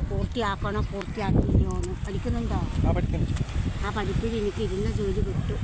പൂർത്തിയാക്കണോ പൂർത്തിയാക്കിയില്ലോന്ന് പഠിക്കുന്നുണ്ടോ? ആ പഠിപ്പിൽ എനിക്ക് ഇരുന്ന ജോലി കിട്ടും.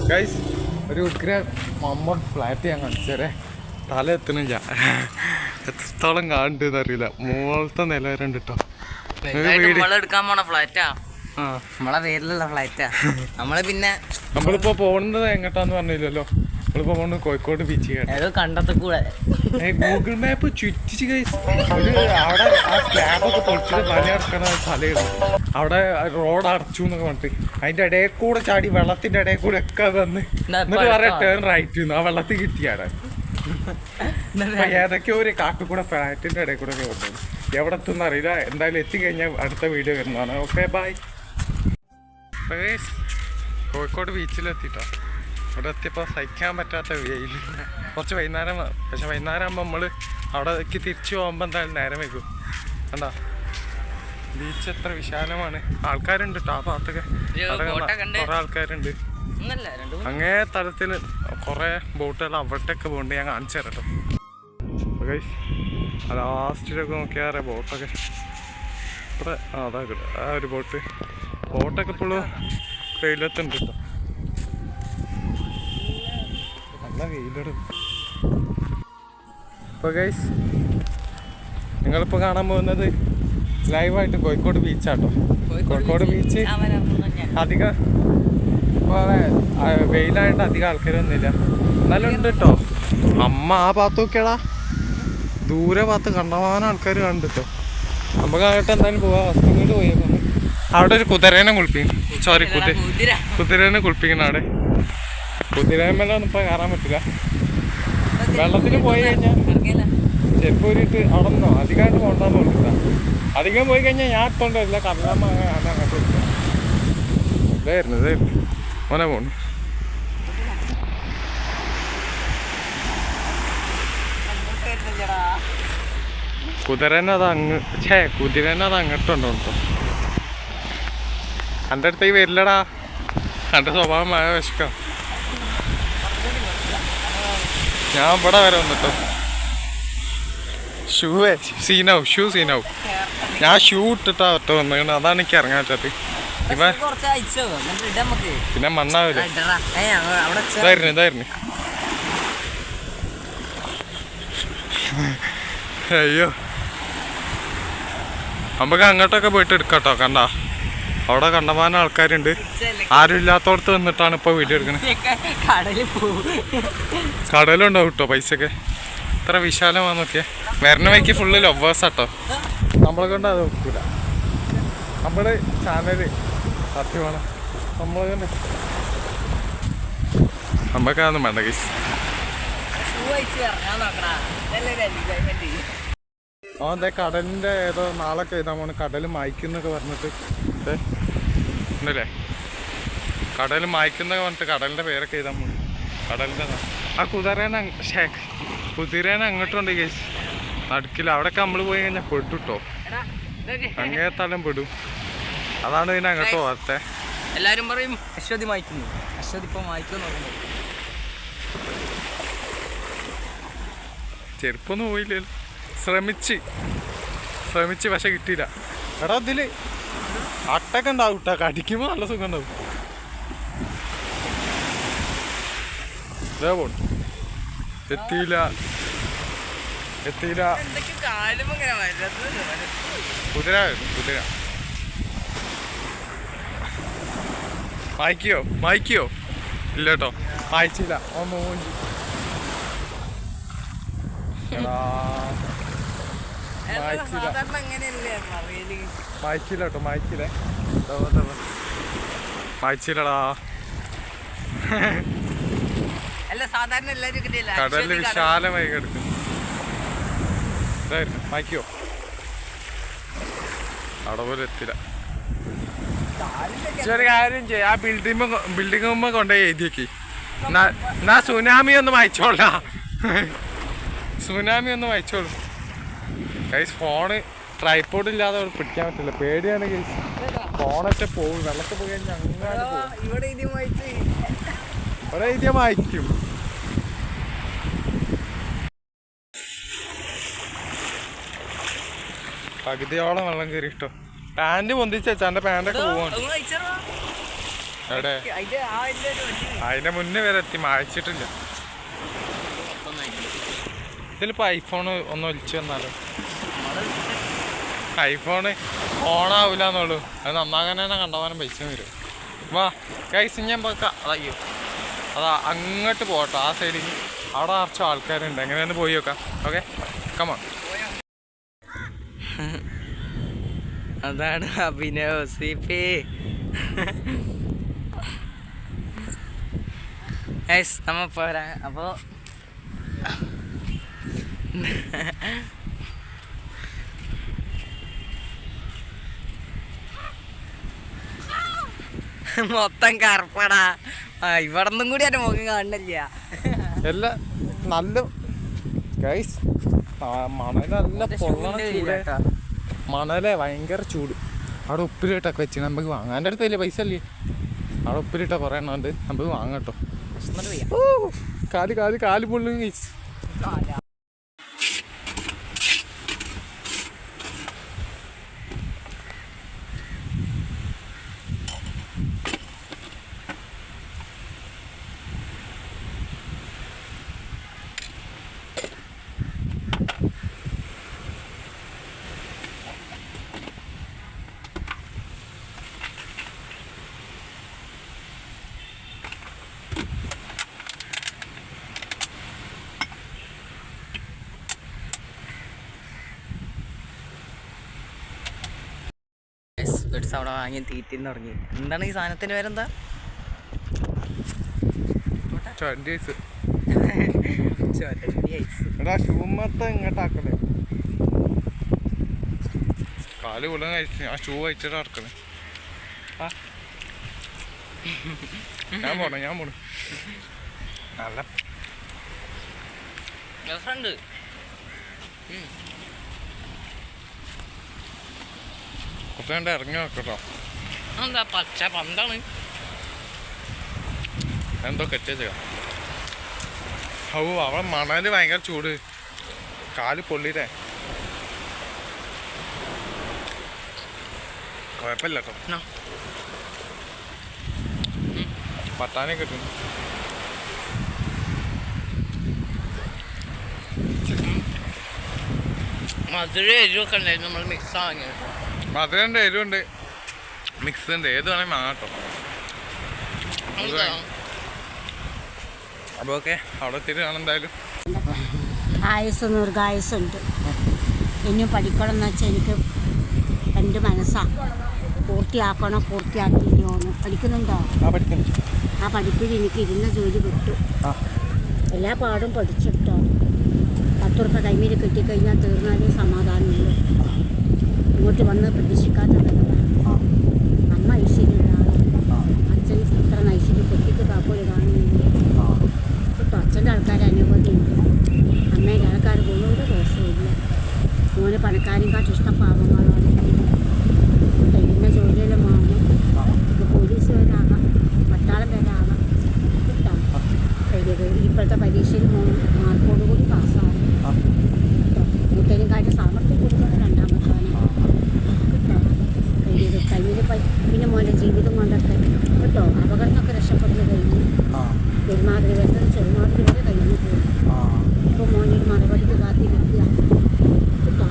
ഗൈസ്, ഒരു ഉഗ്ര മമ്മൂട്ട് ഫ്ലാറ്റ് ഞാൻ കാണിച്ചേരെ. തല എത്തണില്ല, എത്രത്തോളം കാണുന്നുണ്ടെന്ന് അറിയില്ല. മുകളിലത്തെ നില വരെ ഉണ്ട് കേട്ടോ. എടുക്കാൻ പോണ ഫ്ലാറ്റാ, നമ്മളെ പേരിലുള്ള ഫ്ലാറ്റാ. നമ്മള് പിന്നെ നമ്മളിപ്പോ പോകുന്നത് എങ്ങോട്ടാന്ന് പറഞ്ഞില്ലല്ലോ. നമ്മളിപ്പോ പോകുന്നത് കോഴിക്കോട് ബീച്ച്. കണ്ടത്തിക്കൂടെ ഗൂഗിൾ മാപ്പ് ചുറ്റിച്ച് ഗൈസ്. ഒരു അവിടെ ആ സ്ലാബൊക്കെ പൊളിച്ചിട്ട് പണി നടക്കണ സ്ഥലമാണ്. അവിടെ റോഡ് അടച്ചു എന്നൊക്കെ പറഞ്ഞിട്ട് അതിന്റെ ഇടയിൽ കൂടെ ചാടി വെള്ളത്തിന്റെ ഇടയിൽ കൂടെ ഒക്കെ വന്ന് എന്നിട്ട് പറയാം ടേൺ റൈറ്റ്. ആ വെള്ളത്തിൽ കിട്ടിയാടെ ഏതൊക്കെയോ ഒരു കാട്ടിൽ കൂടെ ഫ്ലാറ്റിന്റെ ഇടയിൽ കൂടെ ഒക്കെ വന്നത്. എവിടെ എത്തുന്ന അറിയില്ല. എന്തായാലും എത്തിക്കഴിഞ്ഞാൽ അടുത്ത വീഡിയോ വരുന്നതാണ്. Okay, bye. കോഴിക്കോട് ബീച്ചിലെത്തിട്ടോ. ഇവിടെ എത്തിയപ്പോൾ സഹിക്കാൻ പറ്റാത്ത വെയിൽ. കുറച്ച് വൈകുന്നേരം, പക്ഷെ വൈകുന്നേരം ആകുമ്പോൾ നമ്മൾ അവിടേക്ക് തിരിച്ചു പോകുമ്പോൾ എന്തായാലും നേരം വയ്ക്കും. കണ്ടോ ബീച്ച് എത്ര വിശാലമാണ്. ആൾക്കാരുണ്ട് കേട്ടോ ആ ഭാഗത്തൊക്കെ. കുറേ ആൾക്കാരുണ്ട്. അങ്ങേ തലത്തിൽ കുറേ ബോട്ടുകൾ അവിടേക്ക് പോകുന്നുണ്ട്. ഞാൻ കാണിച്ചു തരാം കേട്ടോ. ലാസ്റ്റിലൊക്കെ നോക്കിയാൽ ബോട്ടൊക്കെ ഇത്ര അതാ കിട്ടും. ആ ഒരു ബോട്ടൊക്കെ ഇപ്പോഴും വെയിലത്തുണ്ട് കേട്ടോ. നല്ല വെയിലെടുക്കും. ഇപ്പോൾ ഗൈസ്, നിങ്ങളിപ്പോൾ കാണാൻ പോകുന്നത് ലൈവായിട്ട് കോഴിക്കോട് ബീച്ചാട്ടോ. കോഴിക്കോട് ബീച്ച് അധികം വെയിലായിട്ട് അധികം ആൾക്കാരൊന്നുമില്ല. എന്നാലും ഉണ്ട് കേട്ടോ. അമ്മ ആ ഭാഗത്ത് നോക്കിയാടാ, ദൂരെ ഭാഗത്ത് കണ്ടമാനം ആൾക്കാർ കണ്ടു കേട്ടോ. നമുക്ക് അങ്ങോട്ട് എന്തായാലും പോവാം. ഹസ്ബൻഡിൽ പോയേക്കുന്നു. അവിടെ ഒരു കുതിരേനെ കുളിപ്പിക്കും. സോറി, കുതിരേനെ കുളിപ്പിക്കണം. അവിടെ കുതിരേമേലൊന്നും ഇപ്പോൾ കയറാൻ പറ്റില്ല. വെള്ളത്തിൽ പോയി കഴിഞ്ഞാൽ ചെരുപ്പ് ഊരിയിട്ട് അവിടെ നിന്നോ അധികമായിട്ട് കൊണ്ടാന്ന് തോന്നില്ല. അധികം പോയി കഴിഞ്ഞാൽ ഞാൻ ഇട്ടോണ്ട് വരില്ല. കടലാമ്മ അങ്ങനെ അങ്ങോട്ട് ഇല്ല. ഇതായിരുന്നു മോനെ പോണു. കുതിരേനത് അങ്ങോട്ടുണ്ടോ കേട്ടോ. എൻ്റെ അടുത്തേക്ക് വരില്ലടാ. എൻ്റെ സ്വഭാവം മഴ വിശക്കാം. ഞാൻ ഇവിടെ വരെ വന്നിട്ടോ. ഷൂ സീനാവും. ഞാൻ ഷൂ ഇട്ടിട്ടാ ഒറ്റ വന്നത്. അതാണ് എനിക്ക് ഇറങ്ങാൻ പറ്റാത്തത്. പിന്നെ മണ്ണാവില്ല. ഇതായിരുന്നു അയ്യോ. നമുക്ക് അങ്ങോട്ടൊക്കെ പോയിട്ട് എടുക്കാട്ടോ. കണ്ട അവിടെ കണ്ടമാനം ആൾക്കാരുണ്ട്. ആരും ഇല്ലാത്തോടത്ത് വന്നിട്ടാണ് ഇപ്പോൾ വീഡിയോ എടുക്കുന്നത്. കടലുണ്ടാവും കേട്ടോ പൈസയൊക്കെ. ഇത്ര വിശാലമാണെന്നൊക്കെ. വരണ വയ്ക്ക് ഫുള്ള് ലവേഴ്സാട്ടോ. നമ്മളെ കൊണ്ട് അത് നോക്കൂല. നമ്മുടെ ചാനല് സത്യമാണ്. നമ്മളെ കൊണ്ട് നമുക്കതൊന്നും വേണ്ട ഗൈസ്. അതെ കടലിൻ്റെ ഏതോ നാളൊക്കെ എഴുതാൻ പോണ്. കടൽ മായ്ക്കുന്നൊക്കെ പറഞ്ഞിട്ട് ഉണ്ടല്ലേ. കടൽ മായ്ക്കുന്നൊക്കെ പറഞ്ഞിട്ട് കടലിൻ്റെ പേരൊക്കെ എഴുതാൻ പോണു. കടലിൻ്റെ ആ കുതിരേനെ അങ്ങോട്ടുണ്ട് കേസ് നടുക്കില്ല. അവിടെയൊക്കെ നമ്മൾ പോയി കഴിഞ്ഞാൽ പെട്ടുട്ടോ. അങ്ങേ തലം പെടും. അതാണ് പിന്നെ അങ്ങോട്ട് പോകാത്തെ. എല്ലാരും പറയും അശ്വതി മായ്ക്കുന്നു. അശ്വതി ഇപ്പൊ മായ്ക്കുന്നു. ചെരുപ്പൊന്നും പോയില്ലല്ലോ. ശ്രമിച്ച് പക്ഷെ കിട്ടിയില്ല. എടാ ഇതില് അട്ടൊക്കെ ഉണ്ടാവും കേട്ടോ. കടിക്കുമ്പോൾ നല്ല സുഖം ഉണ്ടാവും. ഇതേ പോണു. എത്തിയില്ല. കുതിര വായിക്കോ ഇല്ല കേട്ടോ, വായിച്ചില്ല. വായിച്ചില്ലടാ. കടലില് വിശാലമായി കിടക്കും. വായിക്കോ? അവിടെ പോലും എത്തില്ല. ചെറിയ കാര്യം ചെയ്യാം, ആ ബിൽഡിംഗ് കൊണ്ടുപോയി എഴുതിയേക്ക്. എന്നാ സുനാമി ഒന്ന് വായിച്ചോളാ. സുനാമി ഒന്ന് വായിച്ചോളൂ ഗൈസ്. ഫോണ് ട്രൈപോഡ് ഇല്ലാതെ പിടിക്കാൻ പറ്റില്ല, പേടിയാണ് ഗൈസ്. ഫോണൊക്കെ പോകും, വെള്ളത്തിൽ പോയി കഴിഞ്ഞാൽ അങ്ങനെ പോകും. ഇവിടെ എഴുതിയാ വായിക്കും. പകുതിയോളം വെള്ളം കയറി ഇട്ടോ. പാന്റ് പൊന്തിച്ച് വെച്ചാ എന്റെ പാന്റൊക്കെ പോവാണ്. എവിടെ? അതിന്റെ മുന്നേ വരെ എത്തി, മായച്ചിട്ടില്ല. ഇതിലിപ്പോ ഐഫോൺ ഒന്ന് ഒലിച്ചു വന്നാലോ? ഐഫോണ് ഓണാവൂലെന്നുള്ളൂ, അത് നന്നാകാൻ തന്നെ കണ്ടവാനും പൈസ വരും. വാ ഗൈസ്, ഞാൻ അയ്യോ അതാ അങ്ങോട്ട് പോട്ടോ, ആ സൈഡിൽ അവിടെ നിറച്ച ആൾക്കാരുണ്ട്. എങ്ങനെയൊന്ന് പോയി നോക്കാം. Okay, come on. അതാണ് അഭിനവ് സിപി. നമ്മ പോരാ. അപ്പോ മൊത്തം കറുപ്പടാ. ഇവിടെ നിന്നും കൂടി എന്റെ മുഖം കാണുന്നില്ല. എല്ലാം നല്ല ഗൈസ്, മണല് നല്ല പൊള്ളണ ചൂട്. മണലെ ഭയങ്കര ചൂട്. അവിടെ ഉപ്പിലിട്ടൊക്കെ വെച്ച് നമുക്ക് വാങ്ങാൻ. എൻ്റെ അടുത്ത് വലിയ പൈസ അല്ലേ, അവിടെ ഉപ്പിലിട്ട കുറേ എണ്ണമുണ്ട്, നമുക്ക് വാങ്ങാം കേട്ടോ. കാല് പൊള്ളും ഗൈസ്. അവിടെ വാങ്ങി തീറ്റിന്ന് തുടങ്ങി. എന്താണ് ഈ സാധനത്തിന് പേരെന്താ? ഇങ്ങോട്ടാക്കണേ, കാല് കൊള്ളാൻ കഴിച്ചു. ആ ഷൂ കഴിച്ചിട്ട് ഇറക്കണേ. ഞാൻ പോണു. നല്ല ഫ്രണ്ട് കുറച്ചുകൊണ്ട് ഇറങ്ങി നോക്കട്ടോ. എന്താ പച്ച പന്താണ്, എന്തോ കെട്ടിയ. അവിടെ മണല് ഭയങ്കര ചൂട്, കാല് പൊള്ളിയിട്ടേ. കുഴപ്പമില്ല കേട്ടോ, പട്ടാനെ കിട്ടുന്നു. മധുരം എരിവൊക്കെ ഉണ്ടായിരുന്നു, നമ്മൾ മിക്സ് വാങ്ങി. മധുരണ്ട്, എരിവുണ്ട്, മിക്സ് ഉണ്ട്, ഏത് വേണമെങ്കിൽ വാങ്ങാട്ടോ. അപ്പോൾ ഓക്കെ, അവിടെ എത്തിയിട്ട് കാണാം എന്തായാലും. ആയുസ് ദീർഘായുസുണ്ട്. ഇനിയും പഠിക്കണം എന്ന് വെച്ചാൽ എനിക്ക് എൻ്റെ മനസ്സാണ്. പൂർത്തിയാക്കിയില്ലോന്ന്. പഠിക്കുന്നുണ്ടോ? ആ പഠിപ്പിൽ എനിക്ക് ഇരുന്ന ജോലി കിട്ടും. എല്ലാ പാടും പഠിച്ചിട്ടോ. 10 ഉറുപ്പിക കൈമീൽ കിട്ടിക്കഴിഞ്ഞാൽ തീർന്നാലേ സമാധാനമുള്ളൂ. ഇങ്ങോട്ട് വന്ന് പ്രതീക്ഷിക്കാത്തതല്ല. അമ്മ ഐശ്വര്യമുള്ള ആളാണ്. അച്ഛൻ ഇത്ര ഐശ്വര്യം കുട്ടിക്ക് കാക്കോല് കാണുന്നില്ല കേട്ടോ. അച്ഛൻ്റെ ആൾക്കാർ അനുമതിയുണ്ട്, അമ്മേൻ്റെ ആൾക്കാർ ഒരു ദോഷമില്ല. മോന് പണക്കാരും കാട്ട് ഇഷ്ടം പാവങ്ങളാണ്. കഴിയുന്ന ജോലിയെല്ലാം വാങ്ങും. ഇത് പോലീസുകാരാകാം, പട്ടാളം പേരാകാം കേട്ടോ. ഇപ്പോഴത്തെ പരീക്ഷയിൽ മാർക്കോടുകൂടി പാസ്സാകും കേട്ടോ. മൂത്തേനും കാര്യം സാമർത്ഥ്യം കൊടുക്കുന്നത് 2ാമത്താനും കേട്ടോ. കയ്യിൽ പിന്നെ മോൻ്റെ ജീവിതം കൊണ്ടൊക്കെ കേട്ടോ. അപകടമൊക്കെ രക്ഷപ്പെടുന്നത് കഴിഞ്ഞു. ഒരുമാതിരി വരുന്നത് ചെറുമാതിരി വരെ കഴിഞ്ഞു പോകും. ഇപ്പോൾ മോനൊരു മറുപടിക്ക് കാത്തിരിക്കുക കേട്ടോ.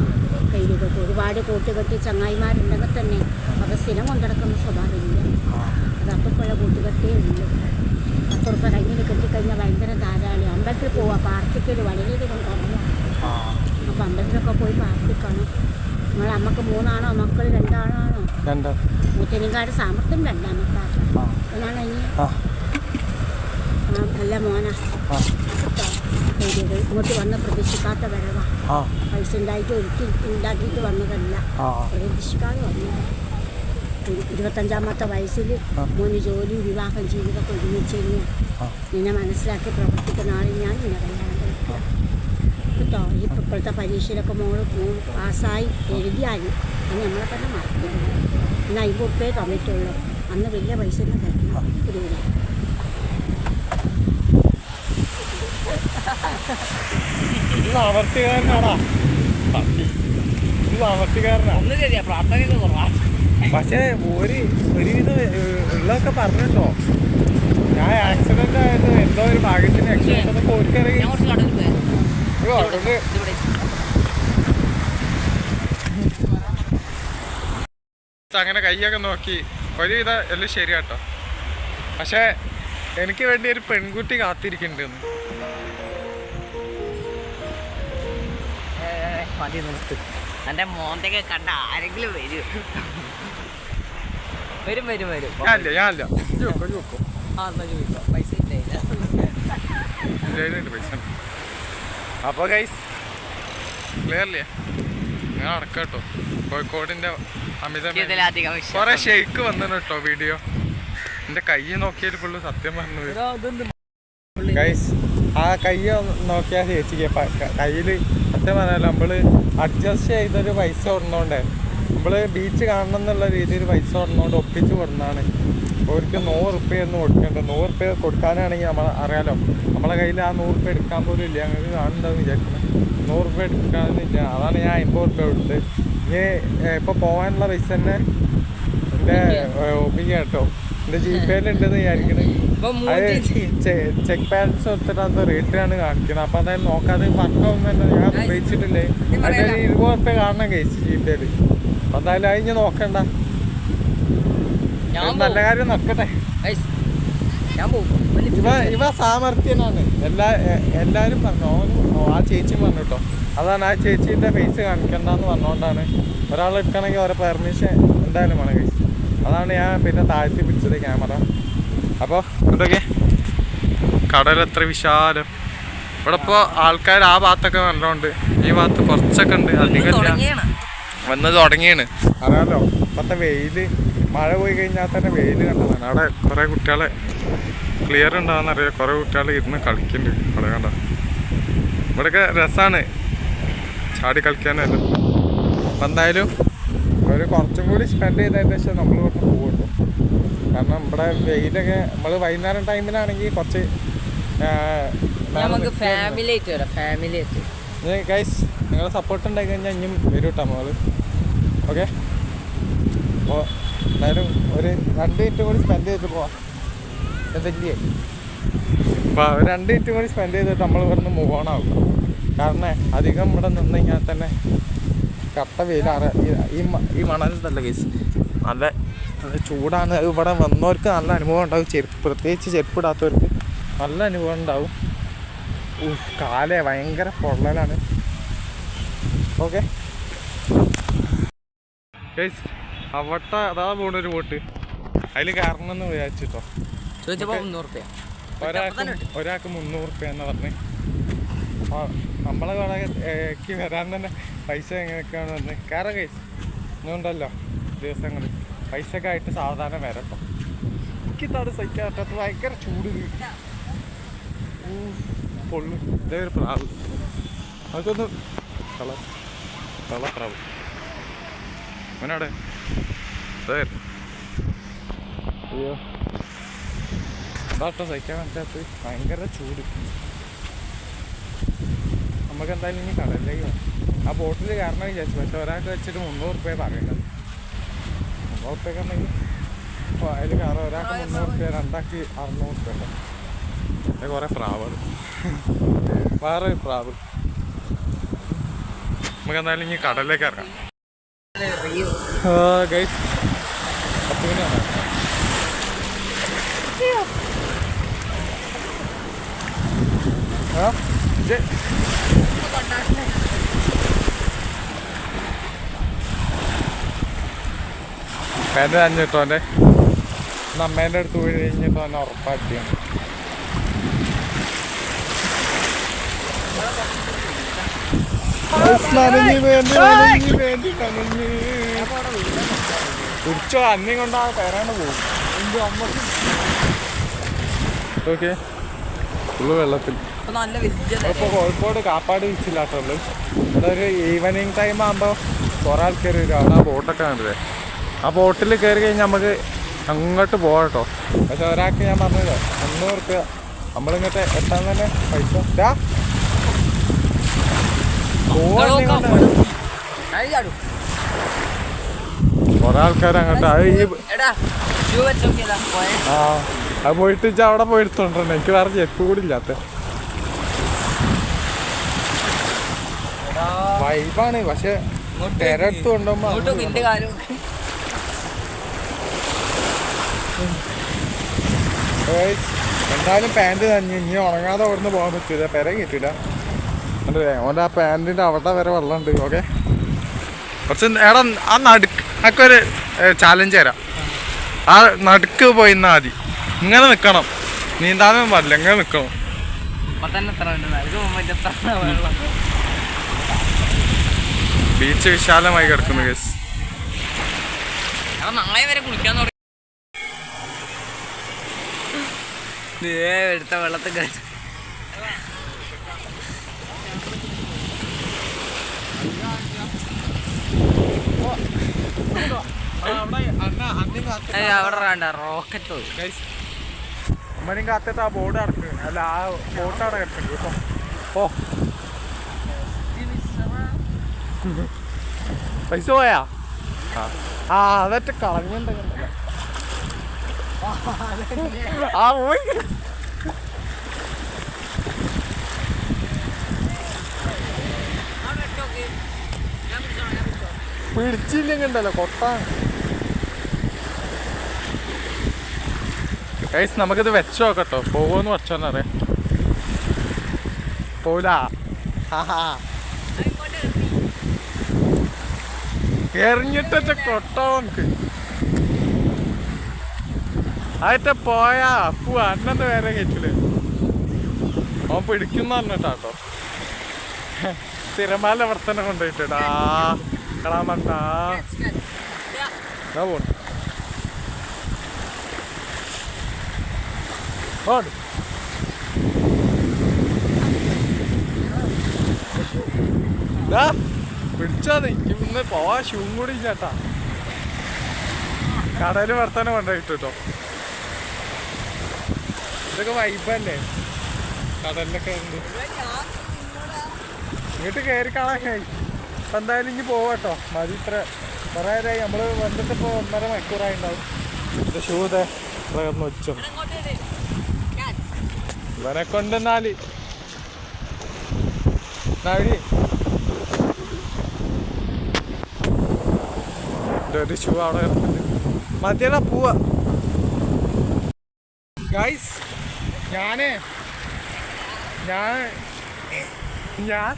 കയ്യിലൊക്കെ ഒരുപാട് കൂട്ടുകെട്ടി ചങ്ങായിമാരുണ്ടെങ്കിൽ തന്നെ അത് സ്ഥിരം കൊണ്ടിടക്കുന്ന സ്വഭാവമില്ല. അത് അപ്പോഴുള്ള കൂട്ടുകെട്ടേ ഉള്ളൂ. 10 ഉറുപ്പ്യ കയ്യിൽ കെട്ടിക്കഴിഞ്ഞാൽ ഭയങ്കര ധാരാളം. അമ്പലത്തിൽ പോവാം, പ്രാർത്ഥിക്കൽ വളരെയധികം കുറവാണ്. അപ്പോൾ അമ്പലത്തിലൊക്കെ പോയി പ്രാർത്ഥിക്കണം. നിങ്ങൾ അമ്മക്ക് 3 ആണോ മക്കൾ 2 ആണോ? മൂത്തനിക്കാട് സാമർത്ഥ്യം 2 ആമക്കാക്കാം. എന്നാണ് ഇനി നല്ല മോന ഇങ്ങോട്ട് വന്ന് പ്രതീക്ഷിക്കാത്ത വരവാ. പൈസ ഉണ്ടായിട്ട് ഒരിക്കൽ ഉണ്ടാക്കിയിട്ട് വന്നതല്ല, പ്രതീക്ഷിക്കാതെ വന്നത്. 25-ാമത്തെ വയസ്സിൽ മോന് ജോലി വിവാഹം ജീവിതമൊക്കെ ഒരുമിച്ച് നിന്നെ മനസ്സിലാക്കി പ്രവർത്തിക്കുന്ന ആളിൽ ഞാൻ നിന്നെ കല്യാണം കഴിക്കുക കേട്ടോ. ഇപ്പോഴത്തെ പരീക്ഷയിലൊക്കെ മോള് പാസ്സായി എഴുതിയാലും അത് നമ്മളെ തന്നെ മറക്കരുത്. ഇന്ന് 50 ഉറുപ്പ്യേ തന്നിട്ടുള്ളൂ. അന്ന് വലിയ പൈസ തന്നെ തരണം. ഒരു പക്ഷേ ഒരുവിധം ഉള്ളതൊക്കെ പറഞ്ഞിട്ടോ. ഞാൻ ആക്സിഡന്റ് ആയത് എന്തോ ഒരു ഭാഗ്യത്തിന് അങ്ങനെ കൈയൊക്കെ നോക്കി ഒരുവിധം എല്ലാം ശരിയാട്ടോ. പക്ഷെ എനിക്ക് വേണ്ടി ഒരു പെൺകുട്ടി കാത്തിരിക്കുന്നുണ്ട്. എന്റെ മോന്തൊക്കെ കണ്ട ആരെങ്കിലും വരും. ഞാനില്ല പൈസ അപ്പൊ ഗൈസ് ക്ലിയർല്ലേ? ഞാൻ നടക്കാട്ടോ. കോഴിക്കോടിന്റെ അമിതം കുറെ ഷെയ്ക്ക് വന്നു കേട്ടോ വീഡിയോ. എന്റെ കൈ നോക്കിയാൽ ഫുള്ള് സത്യം പറഞ്ഞു ഗൈസ്. ആ കൈ നോക്കിയാൽ ചേച്ചിക്ക് കയ്യില് സത്യം പറഞ്ഞാൽ നമ്മള് അഡ്ജസ്റ്റ് ചെയ്തൊരു പൈസ കൊടുന്നോണ്ടേ, നമ്മള് ബീച്ച് കാണണം എന്നുള്ള രീതിയിൽ പൈസ കൊടുന്നോണ്ട് ഒപ്പിച്ച് കൊടുന്നാണ്. അവർക്ക് 100 ഉറുപ്പ്യൊന്നും കൊടുക്കേണ്ടത്. 100 ഉറുപ്പ്യ കൊടുക്കാനാണെങ്കിൽ നമ്മൾ അറിയാലോ, നമ്മളെ കയ്യിൽ ആ 100 ഉറുപ്പ്യ എടുക്കാൻ പോലും ഇല്ല. ഞങ്ങൾക്ക് കാണുന്നുണ്ടെന്ന് വിചാരിക്കുന്നത്. 100 ഉറുപ്പ്യ എടുക്കാനില്ല. അതാണ് ഞാൻ 50 ഉറുപ്പ്യ കൊടുത്ത്. ഇനി ഇപ്പോൾ പോകാനുള്ള പൈസ തന്നെ എൻ്റെ ഒപ്പിക്ക കേട്ടോ. എൻ്റെ ജിപേയിലുണ്ടെന്ന് വിചാരിക്കുന്നത്. അത് ചെക്ക് ബാലൻസ് കൊടുത്തിട്ട് റേറ്റിലാണ് കാണിക്കുന്നത്. അപ്പം അതായത് നോക്കാതെ വർക്കാവുന്ന തന്നെ ഞാൻ ഉപയോഗിച്ചിട്ടില്ലേ. അതിൽ 20 ഉറുപ്പ്യ കാണണം കേസ് ജിപേയിൽ. അപ്പം എന്തായാലും അത് ഇനി നോക്കണ്ട, നല്ല കാര്യം നോക്കട്ടെ. ഇവ സാമർത്ഥ്യനാണ്. എല്ലാവരും പറഞ്ഞു, ആ ചേച്ചി പറഞ്ഞു കേട്ടോ. അതാണ് ആ ചേച്ചീൻ്റെ ഫേസ് കാണിക്കണ്ടെന്ന് പറഞ്ഞുകൊണ്ടാണ്. ഒരാളെടുക്കണമെങ്കിൽ ഓരോ പെർമിഷൻ എന്തായാലും വേണം കേസ്. അതാണ് ഞാൻ പിന്നെ താഴ്ത്തി പിടിച്ചത് ക്യാമറ. അപ്പോൾ ഇതൊക്കെ കടൽ എത്ര വിശാലം. ഇവിടെ ഇപ്പോൾ ആൾക്കാർ ആ ഭാഗത്തൊക്കെ നല്ലോണ്ട്, ഈ ഭാഗത്ത് കുറച്ചൊക്കെ ഉണ്ട്. അധികം വന്ന് തുടങ്ങിയാണ്. അറിയാലോ ഇപ്പോഴത്തെ വെയിൽ, മഴ പോയി കഴിഞ്ഞാൽ തന്നെ വെയിൽ കണ്ടതാണ്. അവിടെ കുറേ കുട്ടികളെ ക്ലിയർ ഉണ്ടാകുന്നറിയാം. കുറേ കുട്ടികൾ ഇരുന്ന് കളിക്കുന്നുണ്ട് അവിടെ കണ്ട. ഇവിടെയൊക്കെ രസമാണ് ചാടി കളിക്കാനല്ലോ. അപ്പം എന്തായാലും ഒരു കുറച്ചും കൂടി സ്പെൻഡ് ചെയ്തതിന് ശേഷം നമ്മൾ ഇവിടെ പോകുള്ളൂ. കാരണം ഇവിടെ വെയിലൊക്കെ നമ്മൾ വൈകുന്നേരം ടൈമിലാണെങ്കിൽ കുറച്ച് ഗൈസ് നിങ്ങളെ സപ്പോർട്ട് ഉണ്ടായി കഴിഞ്ഞാൽ ഇനിയും വരും കേട്ടോ നമ്മൾ. ഓക്കെ, അപ്പോൾ എന്തായാലും ഒരു 2 മിനിറ്റ് കൂടി സ്പെൻഡ് ചെയ്തിട്ട് പോവാം. വലിയ അപ്പോൾ 2 മിനിറ്റ് കൂടി സ്പെൻഡ് ചെയ്തിട്ട് നമ്മൾ ഇവിടുന്ന് മൂവ് ഓൺ ആവും. കാരണം അധികം ഇവിടെ നിന്ന് കഴിഞ്ഞാൽ തന്നെ കട്ട വെയിലാണ്. ഈ മണലല്ല കേസ്, നല്ല ചൂടാണ്. ഇവിടെ വന്നവർക്ക് നല്ല അനുഭവം ഉണ്ടാവും. പ്രത്യേകിച്ച് ചെരുപ്പിടാത്തവർക്ക് നല്ല അനുഭവം ഉണ്ടാവും. കാലേ ഭയങ്കര പൊള്ളലാണ്. ഓക്കെ കേസ്, അവിടെ അതാ പോണൊരു ബോട്ട്, അതിൽ കയറണമെന്ന് വിചാരിച്ചിട്ടോ. ഒരാൾക്ക് 300 ഉറുപ്പ്യ എന്ന് പറഞ്ഞ്. നമ്മളെ കടക്ക് വരാൻ തന്നെ പൈസ എങ്ങനെയൊക്കെയാണ് വന്ന് കയറാം കേസ്. ഇന്നുണ്ടല്ലോ ദിവസങ്ങൾ പൈസയൊക്കെ ആയിട്ട് സാധാരണ വരട്ടോ. എനിക്കിതാണ് സഹിക്കാൻ പറ്റാത്ത ഭയങ്കര ചൂട്. പൊള്ളു. ഇതേ ഒരു പ്രാവ്, അതൊന്ന് പ്രാവ് അവനവിടെ. അയ്യോ അതാട്ടോ സഹിക്കാൻ പറ്റാത്ത ഭയങ്കര ചൂട്. നമുക്ക് എന്തായാലും ഇനി കടലിലേക്ക് പോകാം. ആ ബോട്ടിൽ കയറണം വിചാരിച്ചു. പക്ഷെ ഒരാൾക്ക് വെച്ചിട്ട് 300 ഉറുപ്പ്യ പറയേണ്ടത്. 300 ഉറുപ്പ്യൊക്കെ ഉണ്ടെങ്കിൽ അപ്പോൾ അതിൽ കയറാം. ഒരാൾക്ക് 300 ഉറുപ്പ്യ, 2ആൾക്ക് 600 ഉറുപ്പ്യ. അത് കുറേ പ്രാവുകൾ, വേറെ ഒരു പ്രാവ്. നമുക്ക് എന്തായാലും ഇനി കടലിലേക്ക് ഇറങ്ങാം. ഗൈസ് 10 മിനിറ്റ് പാൻറ് അഞ്ഞിട്ടോ എൻ്റെ അമ്മേൻ്റെ അടുത്ത് വീട് കഴിഞ്ഞിട്ടോ എന്നെ ഉറപ്പാക്കിയാണ്. കുറിച്ചോ അന്യം കൊണ്ടാ പേരാണ്ട് പോകും. ഓക്കെ ഫുള്ള് വെള്ളത്തിൽ. ഇപ്പോൾ കോഴിക്കോട് കാപ്പാട് ബീച്ചില്ലാട്ടുള്ളൂ. ഇവിടെ ഒരു ഈവനിങ് ടൈം ആകുമ്പോൾ കുറേ ആൾക്കാർ വരും. അവിടെ ആ ബോട്ടൊക്കെ കണ്ടില്ലേ, ആ ബോട്ടിൽ കയറി കഴിഞ്ഞാൽ നമുക്ക് അങ്ങോട്ട് പോകാം കേട്ടോ. പക്ഷെ ഒരാൾക്ക് ഞാൻ പറഞ്ഞല്ലോ 100 റുപ്യ നമ്മളിങ്ങോട്ട് എത്താൻ തന്നെ പൈസ കൊറേ ആൾക്കാർ അങ്ങോട്ട് അത് പോയിട്ട് അവിടെ പോയി എടുത്തോണ്ടിരുന്നു. എനിക്ക് വേറെ ചെരുപ്പ് കൂടി ഇല്ലാത്ത വൈബാണ്. പക്ഷെ തെരടുത്ത് കൊണ്ടുപോകുമ്പോ എന്തായാലും പാൻറ് നഞ്ഞ് ഇനി ഉണങ്ങാതെ അവിടുന്ന് പോകാൻ പറ്റൂല. പെര കിട്ടില്ല. അല്ലേ ഓൻ്റെ ആ പാൻറ്റിൻ്റെ അവിടെ വരെ വെള്ളമുണ്ട്. ഓക്കെ കുറച്ച് എടാ ആ നടുക്ക് ഒരു ചാലഞ്ച് തരാം. ആ നടുക്ക് പോയി നിന്നാൽ മതി. ഇങ്ങനെ നിൽക്കണം, നീന്താനും പാടില്ല, ഇങ്ങനെ നിൽക്കണം. ബീച്ച് വിശാലമായി കിടക്കുന്നു കേസ്. നാളെ വരെ കുളിക്കാൻ തുടങ്ങി. എടുത്ത വെള്ളത്തിൽ കഴിച്ചു അവിടെ വേണ്ട റോക്കറ്റ് പോയി മണിയും കാത്തിട്ട് ആ ബോർഡ് അടക്ക്. അല്ല ആ ബോട്ട് അവിടെ കിടക്കുന്നുണ്ട് കേട്ടോ. ഓ പൈസ പോയാ? ആ അതൊക്കെ കളഞ്ഞിട്ടുണ്ടല്ലോ. ആ പോയി. പിടിച്ചില്ലെങ്കിൽ ഉണ്ടല്ലോ കൊട്ടാൻ. ഗൈസ് നമുക്കിത് വെച്ച് നോക്കട്ടോ, പോകുമെന്ന് വെച്ചോന്നറിയാം. പോല എറിഞ്ഞിട്ട കൊട്ടോ നമുക്ക് ആയിട്ട് പോയാ അന്നത്തെ വേറെ കേട്ടില്ലേ. അവൻ പിടിക്കുന്ന പറഞ്ഞിട്ടാട്ടോ തിരമാല വർത്തനം കൊണ്ടുപോയിട്ടാ കളാമണ്ടാ പോണു. പിടിച്ചാ എനിക്ക് ഇന്ന് പോവാ ഷൂ കൂടി ഇല്ലാട്ടാ. കടല് വർത്തനം കൊണ്ടുപോയിട്ടോ. ഇതൊക്കെ വൈബല്ലേ കടലിലൊക്കെ ഉണ്ട്. ഇങ്ങോട്ട് കയറി കാണാനായി. അപ്പം എന്തായാലും ഇനി പോവാട്ടോ. മതി ഇത്ര കുറേ നേരമായി നമ്മൾ വന്നിട്ട് ഇപ്പോൾ 1.5 മണിക്കൂറായി ഉണ്ടാവും. ഇത് ഷൂ ഇതേന്ന് വെച്ചോ ഇവനെ കൊണ്ടെന്നാല് ഒരു ഷൂ അവിടെ കിടക്കുന്നുണ്ട്. മതിയടാ പോവാ. ഗൈസ് ഞാൻ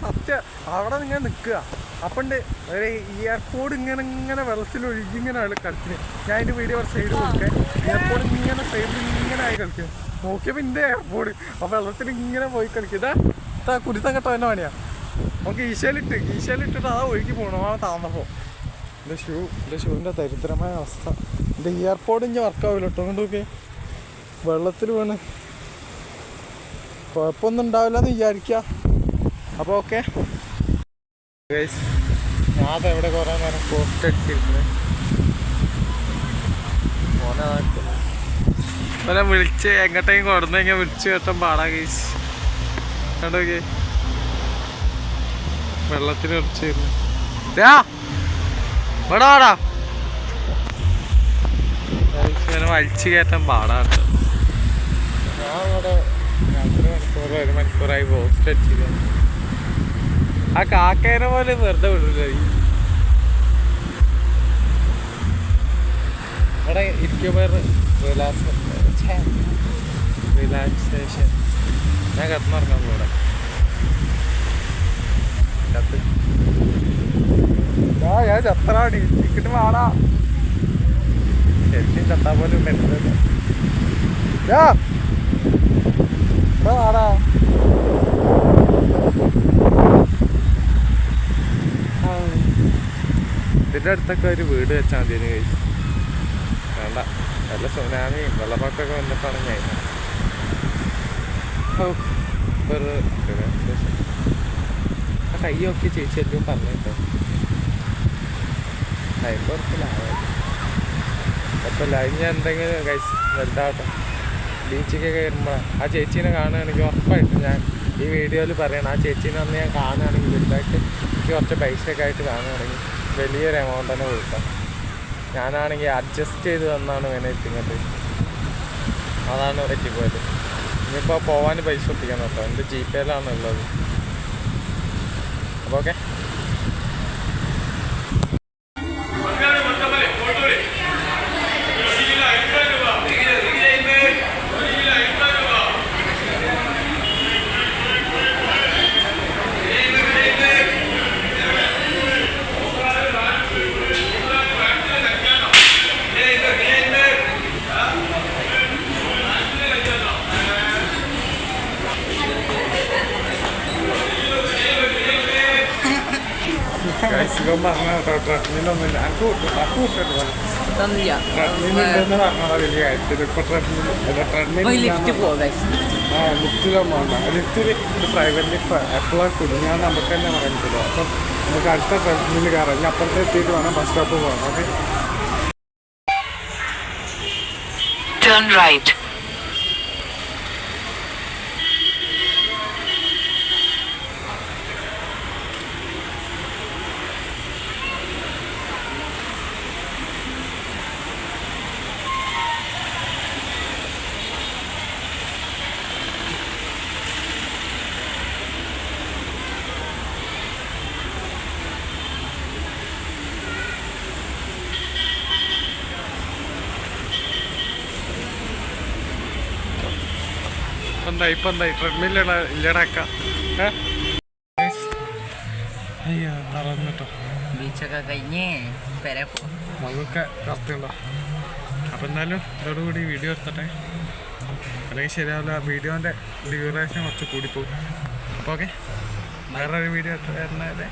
സത്യം അവിടെ ഇങ്ങനെ നിൽക്കുക. അപ്പണ്ട് ഒരു എയർപോർട്ട് ഇങ്ങനെ വെള്ളത്തിൽ ഒഴുകി ഇങ്ങനെ കളിക്കുന്നത്. ഞാൻ അതിൻ്റെ വീഡിയോ സൈഡ് കൊടുക്കാൻ എയർപോർട്ട് ഇങ്ങനെ സൈഡിൽ ഇങ്ങനെ ആയി കളിക്കും. നോക്കിയപ്പോൾ എൻ്റെ എയർപോർട്ട് ആ വെള്ളത്തിൽ ഇങ്ങനെ പോയി കളിക്കും. ഇതാ കുരുത്തം കെട്ടോ എൻ്റെ പണിയാ. നമുക്ക് ഈശയിലിട്ടിട്ട് അതാ ഒഴുകി പോകണം. ആ താന്നപ്പോൾ എൻ്റെ ഷൂവിൻ്റെ ദരിദ്രമായ അവസ്ഥ. എൻ്റെ എയർപോർട്ട് ഇങ്ങനെ വർക്കാവില്ല കേട്ടോ. കൊണ്ടൊക്കെ വെള്ളത്തിൽ വീണ് കുഴപ്പമൊന്നും ഉണ്ടാവില്ല എന്ന് വിചാരിക്കുക. അപ്പോൾ ഓക്കെ ഗൈസ്, ഞാൻ എവിടെ കുറേ നേരം പോസ്റ്റ് അടിച്ചിരുന്നത്. ഓനെ വിളിച്ച് എങ്ങോട്ടേക്കും കൊടുന്നു കഴിഞ്ഞാൽ വിളിച്ച് കേട്ടാൻ പാടാ ഗൈസ്. കണ്ടോക്കെ വെള്ളത്തിൽ ഉറച്ചിരുന്നു. ഇവിടെ വാടാ. ഇങ്ങനെ വലിച്ചു കയറ്റാൻ പാടാ കേട്ടോ. ഞാൻ ഇവിടെ 1 മണിക്കൂറായി പോസ്റ്റ് അടിച്ചില്ല. ആ കാക്കേനെ പോലെ വെറുതെ വിടില്ല. ഇവിടെ ഇരിക്കുമ്പോൾ റിലാക്സ് റിലാക്സേഷൻ. ഞാൻ കത്തുന്നിറങ്ങാൻ പോടെ കത്ത്. ഞാൻ ചത്രാടി ചിക്കറ്റ് വാടാ. ശരിക്കും ചത്താ പോലും പറ്റുന്നില്ല. വാടാ. ഇതിൻ്റെ അടുത്തൊക്കെ ഒരു വീട് വെച്ചാൽ മതിയെന്ന് കഴിച്ചു. വേണ്ട, വല്ല സുനാമി വെള്ളപ്പൊക്കമൊക്കെ വന്നിട്ടാണ് ഞാൻ ആ കൈ നോക്കി ചേച്ചി എല്ലാം പറഞ്ഞിട്ടോ. കുഴപ്പമില്ല. ഇനി എന്തെങ്കിലും കഴിച്ച് വലുതാവട്ടെ. ബീച്ചിക്കൊക്കെ വരുമ്പോഴാണ് ആ ചേച്ചീനെ കാണുകയാണെങ്കിൽ ഉറപ്പായിട്ടും ഞാൻ ഈ വീഡിയോയിൽ പറയണം. ആ ചേച്ചീനെ അന്ന് ഞാൻ കാണുകയാണെങ്കിൽ വലുതായിട്ട് എനിക്ക് കുറച്ച് പൈസയൊക്കെ ആയിട്ട് കാണുകയാണെങ്കിൽ വലിയൊരു എമൗണ്ട് തന്നെ കൊടുക്കാം. ഞാനാണെങ്കിൽ അഡ്ജസ്റ്റ് ചെയ്ത് തന്നാണ് വേണേറ്റ് ഇങ്ങോട്ട്. അതാണ് പറ്റിപ്പോയത്. ഇനിയിപ്പോൾ പോകാൻ പൈസ ഒപ്പിക്കാൻ കേട്ടോ. എൻ്റെ GPayയിലാണ് ഉള്ളത്. അപ്പോൾ ഓക്കെ. ഇവൻ പറഞ്ഞ കേട്ടോ ട്രെഡ്മില്ലൊന്നും ഇല്ല. എനിക്ക് കൂട്ടിട്ട് ട്രെഡ്മില്ലുണ്ടെന്ന് പറഞ്ഞാൽ വലിയ കാര്യത്തിൽ. ഇപ്പോൾ ട്രെഡ്മിൽ ലിഫ്റ്റിലൊന്നും വേണ്ട. ലിഫ്റ്റിൽ പ്രൈവറ്റ് ലിഫ്റ്റ് എപ്പോഴും കുടുങ്ങാൻ നമുക്ക് തന്നെ പറയാൻ പറ്റില്ല. അപ്പം നമുക്ക് അടുത്ത ട്രെഡ്മിൽ കയറാം. ഇനി അപ്പുറത്ത് എത്തിയിട്ട് വേണം ബസ് സ്റ്റോപ്പ് പോകാം. ഓക്കെ. Turn right. ഇപ്പം എന്തായി ട്രെഡ്മില്ലാണ് ഇല്ലടക്ക. അയ്യോ നടന്നിട്ടോ. ബീച്ചൊക്കെ കഴിഞ്ഞ് മകളൊക്കെ കറക്റ്റുണ്ടോ. അപ്പം എന്നാലും ഇതോടുകൂടി വീഡിയോ എടുത്തട്ടെ. അല്ലെങ്കിൽ ശരിയാവില്ല. വീഡിയോൻ്റെ ഡ്യൂറേഷൻ കുറച്ച് കൂടിപ്പോകും. അപ്പോൾ ഓക്കെ, വേറൊരു വീഡിയോ ഇട്ട് വരണല്ലേ.